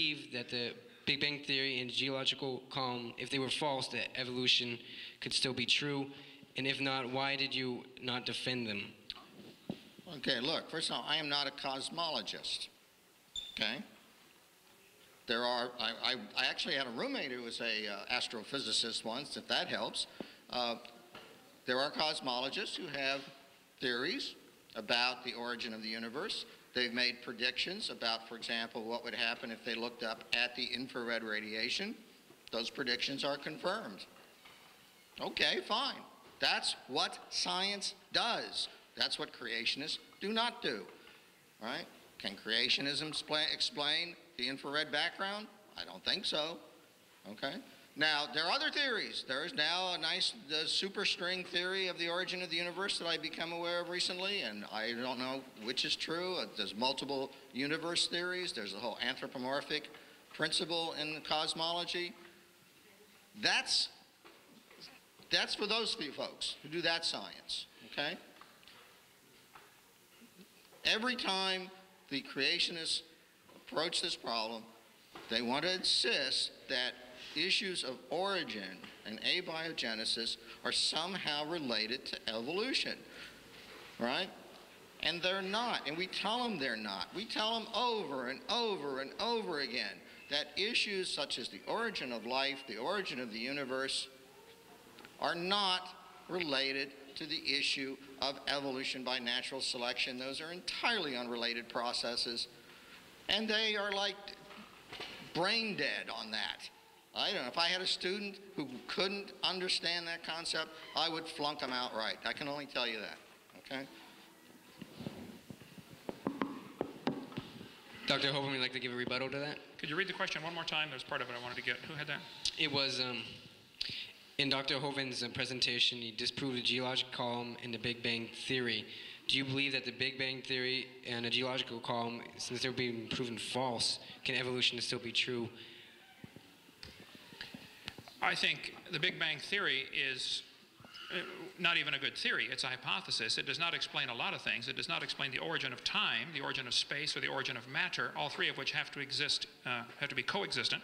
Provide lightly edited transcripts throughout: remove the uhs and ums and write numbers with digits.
believe that the Big Bang Theory and geological calm, if they were false, that evolution could still be true? And if not, why did you not defend them? Okay, look, first of all, I am not a cosmologist, okay? I actually had a roommate who was a astrophysicist once, if that helps. There are cosmologists who have theories about the origin of the universe. They've made predictions about, for example, what would happen if they looked up at the infrared radiation. Those predictions are confirmed. Okay, fine. That's what science does. That's what creationists do not do, right? Can creationism explain the infrared background? I don't think so, okay? Now, there are other theories. There is now a nice superstring theory of the origin of the universe that I've become aware of recently, and I don't know which is true. There's multiple universe theories. There's the whole anthropomorphic principle in cosmology. That's for those few folks who do that science, okay? Every time the creationists approach this problem, they want to insist that issues of origin and abiogenesis are somehow related to evolution, right? And they're not, and we tell them they're not. We tell them over and over and over again that issues such as the origin of life, the origin of the universe, are not related to the issue of evolution by natural selection. Those are entirely unrelated processes, and they are like brain dead on that. I don't know, if I had a student who couldn't understand that concept, I would flunk them outright. I can only tell you that, okay? Dr. Hovind, would you like to give a rebuttal to that? Could you read the question one more time? There's part of it I wanted to get. Who had that? It was, in Dr. Hovind's presentation, he disproved the geological column and the Big Bang Theory. Do you believe that the Big Bang Theory and the geological column, since they're being proven false, can evolution still be true? I think the Big Bang Theory is not even a good theory. It's a hypothesis. It does not explain a lot of things. It does not explain the origin of time, the origin of space, or the origin of matter, all three of which have to exist, have to be coexistent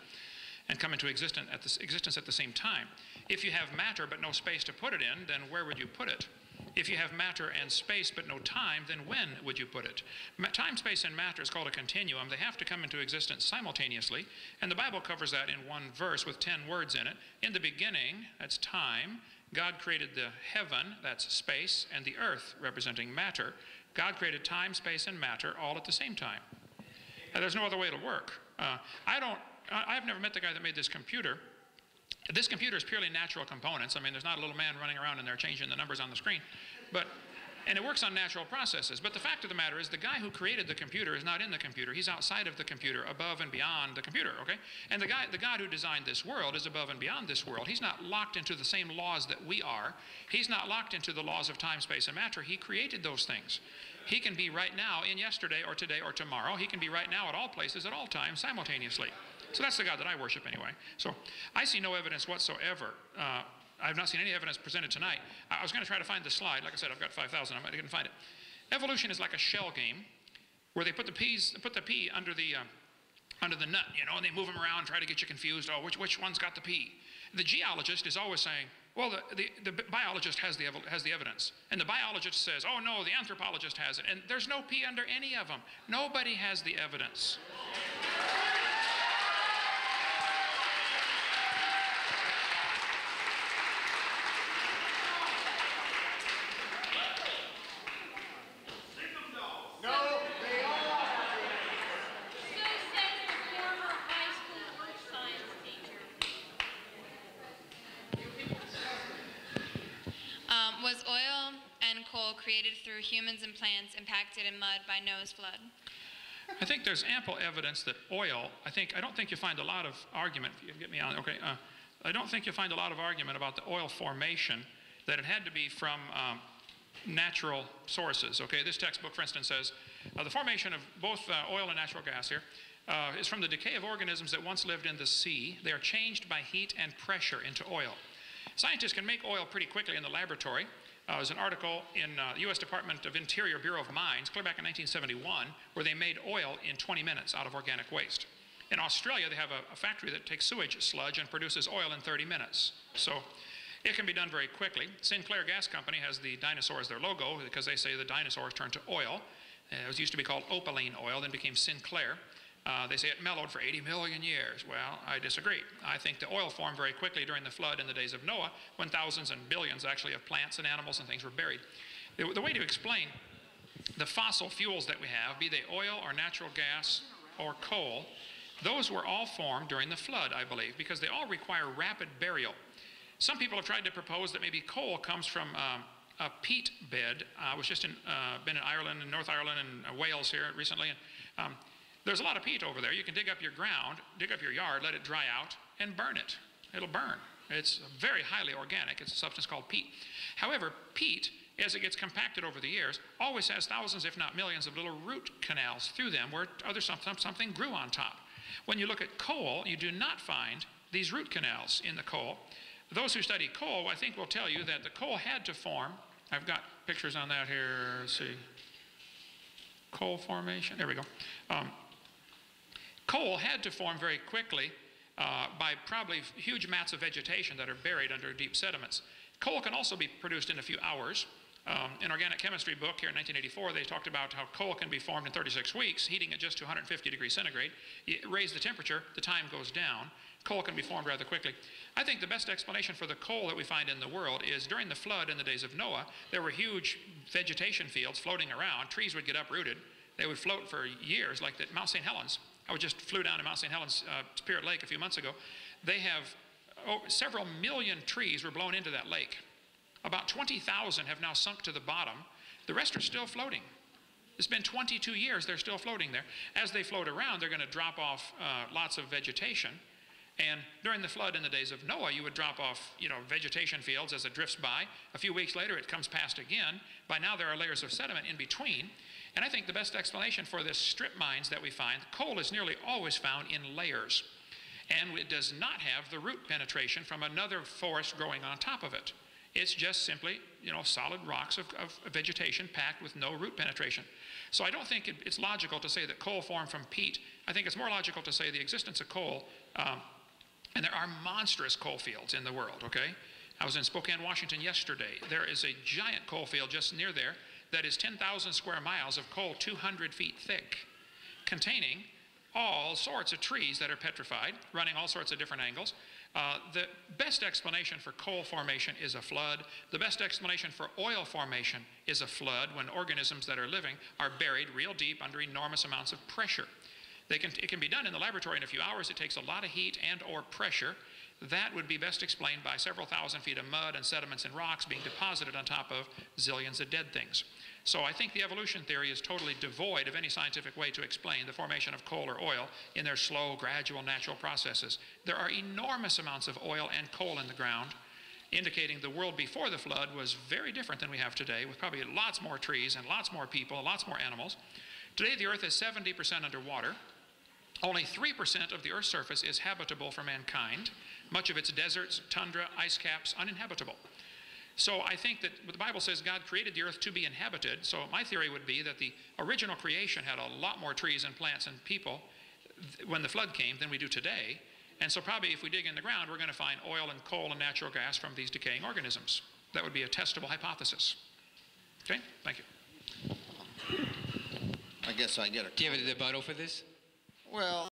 and come into existence at the same time. If you have matter but no space to put it in, then where would you put it? If you have matter and space but no time, then when would you put it? Time, space, and matter is called a continuum. They have to come into existence simultaneously, and the Bible covers that in one verse with 10 words in it. In the beginning, that's time. God created the heaven, that's space, and the earth, representing matter. God created time, space, and matter all at the same time. There's no other way to work. I've never met the guy that made this computer. This computer is purely natural components. I mean, there's not a little man running around in there changing the numbers on the screen. And it works on natural processes. But the fact of the matter is the guy who created the computer is not in the computer. He's outside of the computer, above and beyond the computer, okay? And the God who designed this world is above and beyond this world. He's not locked into the same laws that we are. He's not locked into the laws of time, space, and matter. He created those things. He can be right now in yesterday or today or tomorrow. He can be right now at all places at all times simultaneously. So that's the God that I worship anyway. So I see no evidence whatsoever. I have not seen any evidence presented tonight. I was going to try to find the slide. Like I said, I've got 5,000. I couldn't find it. Evolution is like a shell game where they put the pea under the nut, you know, and they move them around, try to get you confused. Oh, which one's got the pea? The geologist is always saying, well, the biologist has the evidence. And the biologist says, oh, no, the anthropologist has it. And there's no pea under any of them. Nobody has the evidence. Was oil and coal created through humans and plants impacted in mud by Noah's flood? I think there's ample evidence that oil, I don't think you find a lot of argument, if you get me on, okay, I don't think you find a lot of argument about the oil formation, that it had to be from natural sources, okay? This textbook, for instance, says the formation of both oil and natural gas here is from the decay of organisms that once lived in the sea. They are changed by heat and pressure into oil. Scientists can make oil pretty quickly in the laboratory. There's an article in the U.S. Department of Interior Bureau of Mines, clear back in 1971, where they made oil in 20 minutes out of organic waste. In Australia, they have a factory that takes sewage sludge and produces oil in 30 minutes. So it can be done very quickly. Sinclair Gas Company has the dinosaur as their logo because they say the dinosaurs turned to oil. It used to be called opaline oil, then became Sinclair. They say it mellowed for 80 million years. Well, I disagree. I think the oil formed very quickly during the flood in the days of Noah, when thousands and billions actually of plants and animals and things were buried. The way to explain the fossil fuels that we have, be they oil or natural gas or coal, those were all formed during the flood, I believe, because they all require rapid burial. Some people have tried to propose that maybe coal comes from a peat bed. I was just been in Ireland and North Ireland and Wales here recently, and there's a lot of peat over there. You can dig up your ground, dig up your yard, let it dry out, and burn it. It'll burn. It's very highly organic. It's a substance called peat. However, peat, as it gets compacted over the years, always has thousands, if not millions, of little root canals through them where something grew on top. When you look at coal, you do not find these root canals in the coal. Those who study coal, I think, will tell you that the coal had to form. I've got pictures on that here. Let's see. Coal formation. There we go. Coal had to form very quickly by probably huge mats of vegetation that are buried under deep sediments. Coal can also be produced in a few hours. An organic chemistry book here in 1984, they talked about how coal can be formed in 36 weeks, heating it just to 150 degrees centigrade. You raise the temperature, the time goes down. Coal can be formed rather quickly. I think the best explanation for the coal that we find in the world is during the flood in the days of Noah, there were huge vegetation fields floating around. Trees would get uprooted. They would float for years, like the Mount St. Helens. I just flew down to Mount St. Helens Spirit Lake a few months ago. They have several million trees were blown into that lake. About 20,000 have now sunk to the bottom. The rest are still floating. It's been 22 years, they're still floating there. As they float around, they're going to drop off lots of vegetation. And during the flood in the days of Noah, you would drop off, vegetation fields as it drifts by. A few weeks later, it comes past again. By now, there are layers of sediment in between. And I think the best explanation for this strip mines that we find, coal is nearly always found in layers. And it does not have the root penetration from another forest growing on top of it. It's just simply, solid rocks of vegetation packed with no root penetration. So I don't think it's logical to say that coal formed from peat. I think it's more logical to say the existence of coal, and there are monstrous coal fields in the world, okay? I was in Spokane, Washington yesterday. There is a giant coal field just near there that is 10,000 square miles of coal 200 feet thick, containing all sorts of trees that are petrified, running all sorts of different angles. The best explanation for coal formation is a flood. The best explanation for oil formation is a flood when organisms that are living are buried real deep under enormous amounts of pressure. It can be done in the laboratory in a few hours. It takes a lot of heat and or pressure. That would be best explained by several thousand feet of mud and sediments and rocks being deposited on top of zillions of dead things. So I think the evolution theory is totally devoid of any scientific way to explain the formation of coal or oil in their slow, gradual, natural processes. There are enormous amounts of oil and coal in the ground, indicating the world before the flood was very different than we have today, with probably lots more trees and lots more people, lots more animals. Today the Earth is 70% underwater. Only 3% of the Earth's surface is habitable for mankind. Much of its deserts, tundra, ice caps, uninhabitable. So I think that the Bible says God created the earth to be inhabited. So my theory would be that the original creation had a lot more trees and plants and people when the flood came than we do today. And so probably if we dig in the ground, we're going to find oil and coal and natural gas from these decaying organisms. That would be a testable hypothesis. Okay, thank you. I guess I get it. Do you have a rebuttal for this? Well,